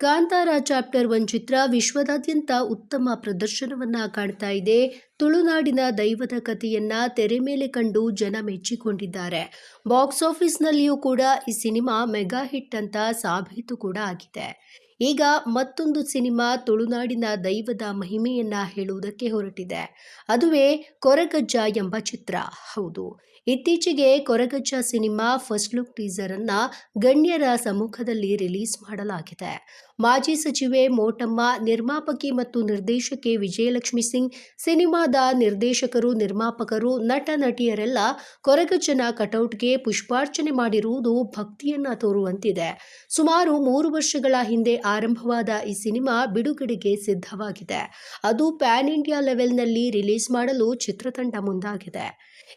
Kantara chapter 1 ಚಿತ್ರ ವಿಶ್ವದಾದ್ಯಂತ ಉತ್ತಮ ಪ್ರದರ್ಶನವನ್ನ ಕಾಣ್ತಾ ಇದೆ. ತುಳುನಾಡಿನ ದೈವದ ಕಥೆಯನ್ನ ತೆರೆ ಮೇಲೆ ಕಂಡು ಜನ ಮೆಚ್ಚಿಕೊಂಡಿದ್ದಾರೆ. ಬಾಕ್ಸ್ ಆಫೀಸ್ನಲ್ಲಿಯೂ ಕೂಡ ಈ ಸಿನಿಮಾ ಮೆಗಾ ಹಿಟ್ ಅಂತ ಸಾಬೀತು ಕೂಡ ಆಗಿದೆ. ಈಗ ಮತ್ತೊಂದು ಸಿನಿಮಾ ತುಳುನಾಡಿನ ದೈವದ ಮಹಿಮೆಯನ್ನ ಹೇಳುವುದಕ್ಕೆ ಹೊರಟಿದೆ. ಅದುವೇ ಕೊರಗಜ್ಜ ಎಂಬ ಚಿತ್ರ. ಹೌದು, ಇತ್ತೀಚೆಗೆ Koragajja cinema first look teaser ಅನ್ನ ಗಣ್ಯರ ಸಮ್ಮುಖದಲ್ಲಿ ರಿಲೀಸ್ ಮಾಡಲಾಗಿದೆ. ಮಾಜಿ ಸಚಿವೆ ಮೋಟಮ್ಮ, ನಿರ್ಮಾಪಕಿ ಮತ್ತು ನಿರ್ದೇಶಕಿ ವಿಜಯಲಕ್ಷ್ಮಿ ಸಿಂಗ್, ಸಿನಿಮಾದ ನಿರ್ದೇಶಕರು, ನಿರ್ಮಾಪಕರು, ನಟ ನಟಿಯರೆಲ್ಲ ಕೊರಗಜ್ಜನ ಕಟೌಟ್ಗೆ ಪುಷ್ಪಾರ್ಚನೆ ಮಾಡಿರುವುದು ಭಕ್ತಿಯನ್ನ ತೋರುವಂತಿದೆ. ಸುಮಾರು 3 ವರ್ಷಗಳ ಹಿಂದೆ ಆರಂಭವಾದ ಈ ಸಿನಿಮಾ ಬಿಡುಗಡೆಗೆ ಸಿದ್ಧವಾಗಿದೆ. ಅದು ಪ್ಯಾನ್ ಇಂಡಿಯಾ ಲೆವೆಲ್ನಲ್ಲಿ ರಿಲೀಸ್ ಮಾಡಲು ಚಿತ್ರತಂಡ ಮುಂದಾಗಿದೆ.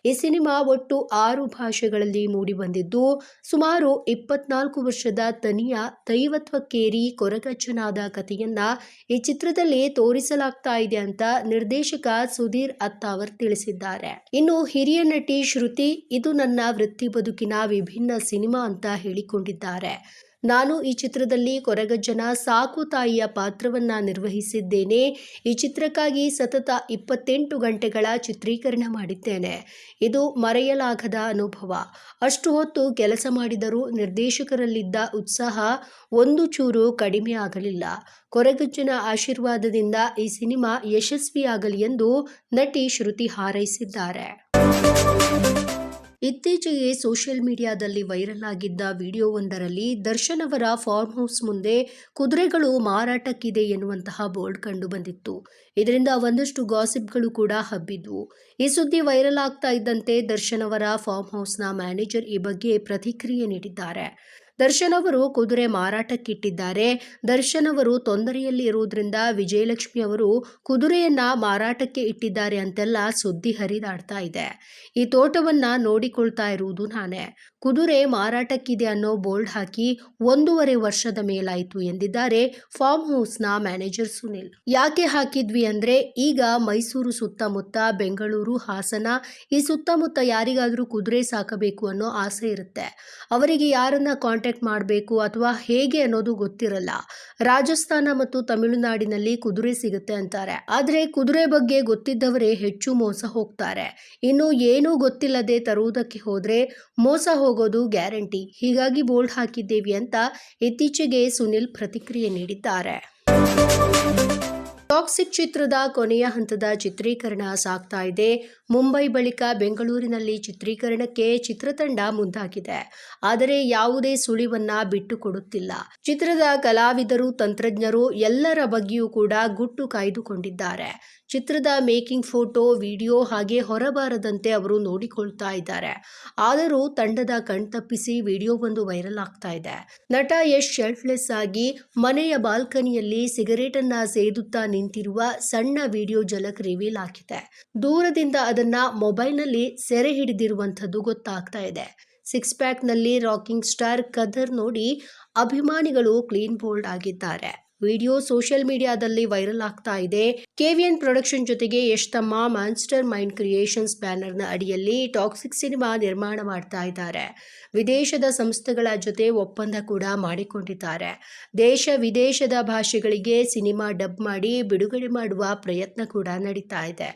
ಈ ಸಿನಿಮಾ ಒಟ್ಟು 6 ಭಾಷೆಗಳಲ್ಲಿ ಮೂಡಿಬಂದಿದ್ದು, ಸುಮಾರು 24 ವರ್ಷದ ತನಿಯ ದೈವತ್ವಕ್ಕೇರಿ ಕೊರಗಜ್ಜನಾದ ಕಥೆಯನ್ನ ಈ ಚಿತ್ರದಲ್ಲಿ ತೋರಿಸಲಾಗ್ತಾ ಇದೆ ಅಂತ ನಿರ್ದೇಶಕ ಸುಧೀರ್ ಅತ್ತಾವರ್ ತಿಳಿಸಿದ್ದಾರೆ. ಇನ್ನು ಹಿರಿಯ ನಟಿ ಶ್ರುತಿ, ಇದು ನನ್ನ ವೃತ್ತಿ ಬದುಕಿನ ವಿಭಿನ್ನ ಸಿನಿಮಾ ಅಂತ ಹೇಳಿಕೊಂಡಿದ್ದಾರೆ. ನಾನು ಈ ಚಿತ್ರದಲ್ಲಿ ಕೊರಗಜ್ಜನ ಸಾಕು ತಾಯಿಯ ಪಾತ್ರವನ್ನ ನಿರ್ವಹಿಸಿದ್ದೇನೆ. ಈ ಚಿತ್ರಕ್ಕಾಗಿ ಸತತ 28 ಗಂಟೆಗಳ ಚಿತ್ರೀಕರಣ ಮಾಡಿದ್ದೇನೆ. ಇದು ಮರೆಯಲಾಗದ ಅನುಭವ. ಅಷ್ಟು ಹೊತ್ತು ಕೆಲಸ ಮಾಡಿದರೂ ನಿರ್ದೇಶಕರಲ್ಲಿದ್ದ ಉತ್ಸಾಹ ಒಂದು ಚೂರು ಕಡಿಮೆ ಆಗಲಿಲ್ಲ. ಕೊರಗಜ್ಜನ ಆಶೀರ್ವಾದದಿಂದ ಈ ಸಿನಿಮಾ ಯಶಸ್ವಿಯಾಗಲಿ ಎಂದು ನಟಿ ಶ್ರುತಿ ಹಾರೈಸಿದ್ದಾರೆ. ಇತ್ತೀಚೆಗೆ ಸೋಷಿಯಲ್ ಮೀಡಿಯಾದಲ್ಲಿ ವೈರಲ್ ಆಗಿದ್ದ ವಿಡಿಯೋವೊಂದರಲ್ಲಿ ದರ್ಶನ್ ಅವರ ಫಾರ್ಮ್ ಹೌಸ್ ಮುಂದೆ ಕುದುರೆಗಳು ಮಾರಾಟಕ್ಕಿದೆ ಎನ್ನುವಂತಹ ಬೋರ್ಡ್ ಕಂಡು ಬಂದಿತ್ತು. ಇದರಿಂದ ಒಂದಷ್ಟು ಗಾಸಿಪ್ಗಳು ಕೂಡ ಹಬ್ಬಿದ್ವು. ಈ ಸುದ್ದಿ ವೈರಲ್ ಆಗ್ತಾ ಇದ್ದಂತೆ ದರ್ಶನ್ ಅವರ ಫಾರ್ಮ್ ಹೌಸ್ನ ಮ್ಯಾನೇಜರ್ ಈ ಬಗ್ಗೆ ಪ್ರತಿಕ್ರಿಯೆ ನೀಡಿದ್ದಾರೆ. ದರ್ಶನ್ ಅವರು ಕುದುರೆ ಮಾರಾಟಕ್ಕಿಟ್ಟಿದ್ದಾರೆ. ದರ್ಶನ್ ಅವರು ತೊಂದರೆಯಲ್ಲಿ ಇರುವುದರಿಂದ ವಿಜಯಲಕ್ಷ್ಮಿ ಅವರು ಕುದುರೆಯನ್ನ ಮಾರಾಟಕ್ಕೆ ಇಟ್ಟಿದ್ದಾರೆ ಅಂತೆಲ್ಲ ಸುದ್ದಿ ಹರಿದಾಡ್ತಾ ಇದೆ. ಈ ತೋಟವನ್ನ ನೋಡಿಕೊಳ್ತಾ ಇರುವುದು ನಾನೇ. ಕುದುರೆ ಮಾರಾಟಕ್ಕಿದೆ ಅನ್ನೋ ಬೋರ್ಡ್ ಹಾಕಿ 1.5 ವರ್ಷದ ಮೇಲಾಯಿತು ಎಂದಿದ್ದಾರೆ ಫಾರ್ಮ್ ಹೌಸ್ನ ಮ್ಯಾನೇಜರ್ ಸುನಿಲ್. ಯಾಕೆ ಹಾಕಿದ್ವಿ ಅಂದ್ರೆ, ಈಗ ಮೈಸೂರು ಸುತ್ತಮುತ್ತ, ಬೆಂಗಳೂರು, ಹಾಸನ ಈ ಸುತ್ತಮುತ್ತ ಯಾರಿಗಾದ್ರೂ ಕುದುರೆ ಸಾಕಬೇಕು ಅನ್ನೋ ಆಸೆ ಇರುತ್ತೆ. ಅವರಿಗೆ ಯಾರನ್ನ ಕಾಂಟ್ಯಾಕ್ಟ್ ಮಾಡಬೇಕು ಅಥವಾ ಹೇಗೆ ಅನ್ನೋದು ಗೊತ್ತಿರಲ್ಲ. ರಾಜಸ್ಥಾನ ಮತ್ತು ತಮಿಳುನಾಡಿನಲ್ಲಿ ಕುದುರೆ ಸಿಗುತ್ತೆ ಅಂತಾರೆ. ಆದ್ರೆ ಕುದುರೆ ಬಗ್ಗೆ ಗೊತ್ತಿದ್ದವರೇ ಹೆಚ್ಚು ಮೋಸ ಹೋಗ್ತಾರೆ. ಇನ್ನು ಏನೂ ಗೊತ್ತಿಲ್ಲದೆ ತರುವುದಕ್ಕೆ ಹೋದ್ರೆ ಮೋಸ ಹೋಗೋದು ಗ್ಯಾರಂಟಿ. ಹೀಗಾಗಿ ಬೋರ್ಡ್ ಹಾಕಿದ್ದೇವೆ ಅಂತ ಇತ್ತೀಚೆಗೆ ಸುನಿಲ್ ಪ್ರತಿಕ್ರಿಯೆ ನೀಡಿದ್ದಾರೆ. ಟಾಕ್ಸಿಕ್ ಚಿತ್ರದ ಕೊನೆಯ ಹಂತದ ಚಿತ್ರೀಕರಣ ಸಾಗ್ತಾ ಇದೆ. ಮುಂಬೈ ಬಳಿಕ ಬೆಂಗಳೂರಿನಲ್ಲಿ ಚಿತ್ರೀಕರಣಕ್ಕೆ ಚಿತ್ರತಂಡ ಮುಂದಾಗಿದೆ. ಆದರೆ ಯಾವುದೇ ಸುಳಿವನ್ನ ಬಿಟ್ಟುಕೊಡುತ್ತಿಲ್ಲ. ಚಿತ್ರದ ಕಲಾವಿದರು, ತಂತ್ರಜ್ಞರು ಎಲ್ಲರ ಬಗ್ಗೆಯೂ ಕೂಡ ಗುಟ್ಟು ಕಾಯ್ದುಕೊಂಡಿದ್ದಾರೆ. ಚಿತ್ರದ ಮೇಕಿಂಗ್ ಫೋಟೋ, ವಿಡಿಯೋ ಹಾಗೆ ಹೊರಬಾರದಂತೆ ಅವರು ನೋಡಿಕೊಳ್ತಾ ಇದ್ದಾರೆ. ಆದರೂ ತಂಡದ ಕಣ್ತಪ್ಪಿಸಿ ವಿಡಿಯೋವೊಂದು ವೈರಲ್ ಆಗ್ತಾ ಇದೆ. ನಟ ಯಶ್ ಶೆಲ್ಫ್ಲೆಸ್ ಆಗಿ ಮನೆಯ ಬಾಲ್ಕನಿಯಲ್ಲಿ ಸಿಗರೇಟ್ ಅನ್ನ ಸೇದುತ್ತಾ ನಿಂತಿರುವ ಸಣ್ಣ ವಿಡಿಯೋ ಝಲಕ್ ರಿವೀಲ್ ಆಗಿದೆ. ದೂರದಿಂದ ಅದನ್ನ ಮೊಬೈಲ್ನಲ್ಲಿ ಸೆರೆ ಹಿಡಿದಿರುವಂಥದ್ದು ಗೊತ್ತಾಗ್ತಾ ಇದೆ. 6 ಪ್ಯಾಕ್ನಲ್ಲಿ ರಾಕಿಂಗ್ ಸ್ಟಾರ್ ಕದರ್ ನೋಡಿ ಅಭಿಮಾನಿಗಳು ಕ್ಲೀನ್ ಬೋಲ್ಡ್ ಆಗಿದ್ದಾರೆ. ವಿಡಿಯೋ ಸೋಷಿಯಲ್ ಮೀಡಿಯಾದಲ್ಲಿ ವೈರಲ್ ಆಗ್ತಾ ಇದೆ. KVN ಪ್ರೊಡಕ್ಷನ್ ಜೊತೆಗೆ ಯಶ್ ತಮ್ಮ ಮಾನ್ಸ್ಟರ್ ಮೈಂಡ್ ಕ್ರಿಯೇಷನ್ಸ್ ಬ್ಯಾನರ್ನ ಅಡಿಯಲ್ಲಿ ಟಾಕ್ಸಿಕ್ ಸಿನಿಮಾ ನಿರ್ಮಾಣ ಮಾಡ್ತಾ ಇದ್ದಾರೆ. ವಿದೇಶದ ಸಂಸ್ಥೆಗಳ ಜೊತೆ ಒಪ್ಪಂದ ಕೂಡ ಮಾಡಿಕೊಂಡಿದ್ದಾರೆ. ದೇಶ ವಿದೇಶದ ಭಾಷೆಗಳಿಗೆ ಸಿನಿಮಾ ಡಬ್ ಮಾಡಿ ಬಿಡುಗಡೆ ಮಾಡುವ ಪ್ರಯತ್ನ ಕೂಡ ನಡೀತಾ ಇದೆ.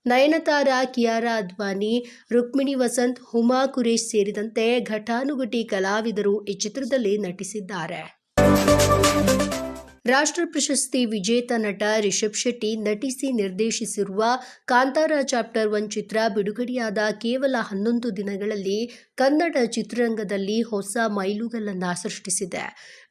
ನಯನತಾರಾ, ಕಿಯಾರಾ ಅದ್ವಾನಿ, ರುಕ್ಮಿಣಿ ವಸಂತ್, ಹುಮಾ ಕುರೇಶ್ ಸೇರಿದಂತೆ ಘಟಾನುಘಟಿ ಕಲಾವಿದರು ಈ ಚಿತ್ರದಲ್ಲಿ ನಟಿಸಿದ್ದಾರೆ. ರಾಷ್ಟ್ರ ಪ್ರಶಸ್ತಿ ವಿಜೇತ ನಟ ರಿಷಬ್ ಶೆಟ್ಟಿ ನಟಿಸಿ ನಿರ್ದೇಶಿಸಿರುವ ಕಾಂತಾರ ಚಾಪ್ಟರ್ 1 ಚಿತ್ರ ಬಿಡುಗಡೆಯಾದ ಕೇವಲ 11 ದಿನಗಳಲ್ಲಿ ಕನ್ನಡ ಚಿತ್ರರಂಗದಲ್ಲಿ ಹೊಸ ಮೈಲುಗಲ್ಲನ್ನ ಸೃಷ್ಟಿಸಿದೆ.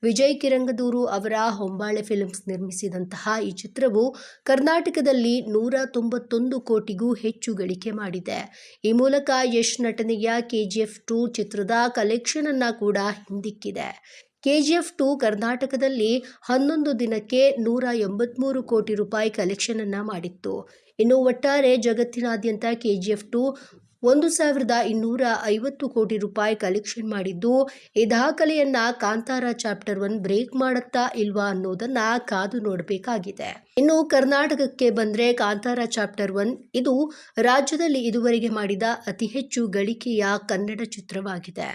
ವಿಜಯ್ ಕಿರಂಗದೂರು ಅವರ ಹೊಂಬಾಳೆ ಫಿಲ್ಮ್ಸ್ ನಿರ್ಮಿಸಿದಂತಹ ಈ ಚಿತ್ರವು ಕರ್ನಾಟಕದಲ್ಲಿ 191 ಕೋಟಿಗೂ ಹೆಚ್ಚು ಗಳಿಕೆ ಮಾಡಿದೆ. ಈ ಮೂಲಕ ಯಶ್ ನಟನೆಯ KGF 2 ಚಿತ್ರದ ಕಲೆಕ್ಷನ್ ಅನ್ನ ಕೂಡ ಹಿಂದಿಕ್ಕಿದೆ. KGF 2 ಕರ್ನಾಟಕದಲ್ಲಿ 11 ದಿನಕ್ಕೆ 183 ಕೋಟಿ ರೂಪಾಯಿ ಕಲೆಕ್ಷನ್ ಅನ್ನ ಮಾಡಿತ್ತು. ಇನ್ನು ಒಟ್ಟಾರೆ ಜಗತ್ತಿನಾದ್ಯಂತ KGF 2 1,250 ಕೋಟಿ ರೂಪಾಯಿ ಕಲೆಕ್ಷನ್ ಮಾಡಿದ್ದು, ಈ ದಾಖಲೆಯನ್ನ ಕಾಂತಾರ ಚಾಪ್ಟರ್ 1 ಬ್ರೇಕ್ ಮಾಡುತ್ತಾ ಇಲ್ವಾ ಅನ್ನೋದನ್ನ ಕಾದು ನೋಡಬೇಕಾಗಿದೆ. ಇನ್ನು ಕರ್ನಾಟಕಕ್ಕೆ ಬಂದ್ರೆ ಕಾಂತಾರ ಚಾಪ್ಟರ್ 1 ಇದು ರಾಜ್ಯದಲ್ಲಿ ಇದುವರೆಗೆ ಮಾಡಿದ ಅತಿ ಹೆಚ್ಚು ಗಳಿಕೆಯ ಕನ್ನಡ ಚಿತ್ರವಾಗಿದೆ.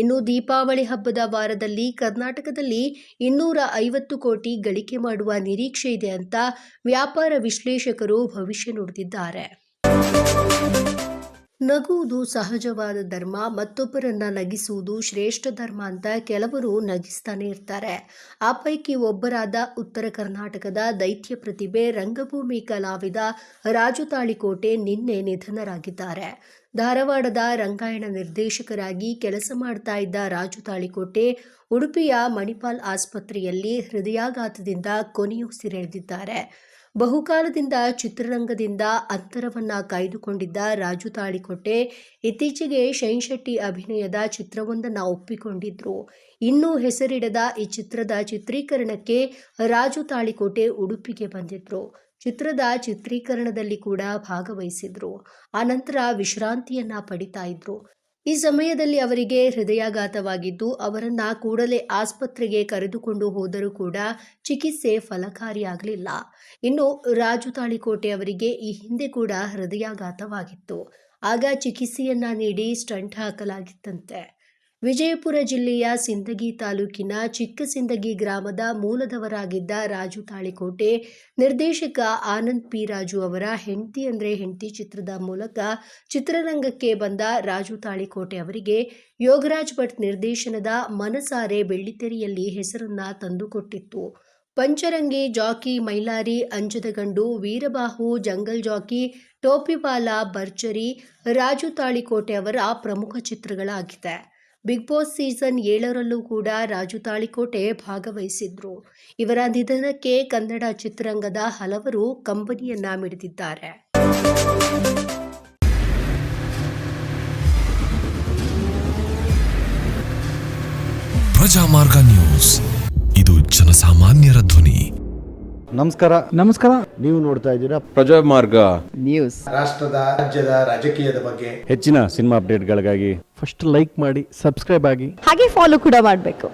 ಇನ್ನು ದೀಪಾವಳಿ ಹಬ್ಬದ ವಾರದಲ್ಲಿ ಕರ್ನಾಟಕದಲ್ಲಿ 250 ಕೋಟಿ ಗಳಿಕೆ ಮಾಡುವ ನಿರೀಕ್ಷೆ ಇದೆ ಅಂತ ವ್ಯಾಪಾರ ವಿಶ್ಲೇಷಕರು ಭವಿಷ್ಯ ನುಡಿದಿದ್ದಾರೆ. ನಗುವುದು ಸಹಜವಾದ ಧರ್ಮ, ಮತ್ತೊಬ್ಬರನ್ನ ನಗಿಸುವುದು ಶ್ರೇಷ್ಠ ಧರ್ಮ ಅಂತ ಕೆಲವರು ನಗಿಸ್ತಾನೆ ಇರ್ತಾರೆ. ಆ ಪೈಕಿ ಒಬ್ಬರಾದ ಉತ್ತರ ಕರ್ನಾಟಕದ ದೈತ್ಯ ಪ್ರತಿಭೆ ರಂಗಭೂಮಿ ಕಲಾವಿದ ರಾಜು ತಾಳಿಕೋಟೆ ನಿನ್ನೆ ನಿಧನರಾಗಿದ್ದಾರೆ. ಧಾರವಾಡದ ರಂಗಾಯಣ ನಿರ್ದೇಶಕರಾಗಿ ಕೆಲಸ ಮಾಡ್ತಾ ಇದ್ದ ರಾಜು ತಾಳಿಕೋಟೆ ಉಡುಪಿಯ ಮಣಿಪಾಲ್ ಆಸ್ಪತ್ರೆಯಲ್ಲಿ ಹೃದಯಾಘಾತದಿಂದ ಕೊನೆಯುಸಿರೆಳೆದಿದ್ದಾರೆ. ಬಹುಕಾಲದಿಂದ ಚಿತ್ರರಂಗದಿಂದ ಅಂತರವನ್ನ ಕಾಯ್ದುಕೊಂಡಿದ್ದ ರಾಜು ತಾಳಿಕೋಟೆ ಇತ್ತೀಚೆಗೆ ಶೈನ್ ಶೆಟ್ಟಿ ಅಭಿನಯದ ಚಿತ್ರವೊಂದನ್ನು ಒಪ್ಪಿಕೊಂಡಿದ್ರು. ಇನ್ನೂ ಹೆಸರಿಡದ ಈ ಚಿತ್ರದ ಚಿತ್ರೀಕರಣಕ್ಕೆ ರಾಜು ತಾಳಿಕೋಟೆ ಉಡುಪಿಗೆ ಬಂದಿದ್ರು. ಚಿತ್ರದ ಚಿತ್ರೀಕರಣದಲ್ಲಿ ಕೂಡ ಭಾಗವಹಿಸಿದ್ರು. ಆನಂತರ ವಿಶ್ರಾಂತಿಯನ್ನ ಪಡಿತಾ ಇದ್ರು. ಈ ಸಮಯದಲ್ಲಿ ಅವರಿಗೆ ಹೃದಯಾಘಾತವಾಗಿದ್ದು, ಅವರನ್ನ ಕೂಡಲೇ ಆಸ್ಪತ್ರೆಗೆ ಕರೆದುಕೊಂಡು ಹೋದರೂ ಕೂಡ ಚಿಕಿತ್ಸೆ ಫಲಕಾರಿಯಾಗಲಿಲ್ಲ. ಇನ್ನು ರಾಜು ತಾಳಿಕೋಟೆ ಅವರಿಗೆ ಈ ಹಿಂದೆ ಕೂಡ ಹೃದಯಾಘಾತವಾಗಿತ್ತು. ಆಗ ಚಿಕಿತ್ಸೆಯನ್ನ ನೀಡಿ ಸ್ಟಂಟ್ ಹಾಕಲಾಗಿತ್ತಂತೆ. ವಿಜಯಪುರ ಜಿಲ್ಲೆಯ ಸಿಂದಗಿ ತಾಲೂಕಿನ ಚಿಕ್ಕಸಿಂದಗಿ ಗ್ರಾಮದ ಮೂಲದವರಾಗಿದ್ದ ರಾಜು ತಾಳಿಕೋಟೆ ನಿರ್ದೇಶಕ ಆನಂದ್ ಪಿ ರಾಜು ಅವರ ಹೆಂಡತಿ ಚಿತ್ರದ ಮೂಲಕ ಚಿತ್ರರಂಗಕ್ಕೆ ಬಂದ ರಾಜು ತಾಳಿಕೋಟೆ ಅವರಿಗೆ ಯೋಗರಾಜ್ ಭಟ್ ನಿರ್ದೇಶನದ ಮನಸಾರೆ ಬೆಳ್ಳಿತೆರೆಯಲ್ಲಿ ಹೆಸರನ್ನ ತಂದುಕೊಟ್ಟಿತ್ತು. ಪಂಚರಂಗಿ, ಜಾಕಿ, ಮೈಲಾರಿ, ಅಂಜದ ಗಂಡು, ವೀರಬಾಹು, ಜಂಗಲ್ ಜಾಕಿ, ಟೋಪಿವಾಲಾ, ಭರ್ಜರಿ ರಾಜು ತಾಳಿಕೋಟೆ ಅವರ ಪ್ರಮುಖ ಚಿತ್ರಗಳಾಗಿದೆ. ಬಿಗ್ ಬಾಸ್ ಸೀಸನ್ 7ರಲ್ಲೂ ಕೂಡ ರಾಜು ತಾಳಿಕೋಟೆ ಭಾಗವಹಿಸಿದ್ರು. ಇವರ ನಿಧನಕ್ಕೆ ಕನ್ನಡ ಚಿತ್ರರಂಗದ ಹಲವರು ಕಂಬನಿಯನ್ನ ಮಿಡಿದಿದ್ದಾರೆ. ಪ್ರಜಾಮಾರ್ಗ ನ್ಯೂಸ್, ಇದು ಜನಸಾಮಾನ್ಯರ ಧ್ವನಿ. ನಮಸ್ಕಾರ. ನೀವು ನೋಡ್ತಾ ಇದ್ದೀರಾ ಪ್ರಜಾಮಾರ್ಗ ನ್ಯೂಸ್. ರಾಷ್ಟ್ರದ, ರಾಜ್ಯದ, ರಾಜಕೀಯದ ಬಗ್ಗೆ ಹೆಚ್ಚಿನ ಸಿನಿಮಾ ಅಪ್ಡೇಟ್ಗಳಿಗಾಗಿ ಫಸ್ಟ್ ಲೈಕ್ ಮಾಡಿ, ಸಬ್ಸ್ಕ್ರೈಬ್ ಆಗಿ, ಹಾಗೆ ಫಾಲೋ ಕೂಡ ಮಾಡಬೇಕು.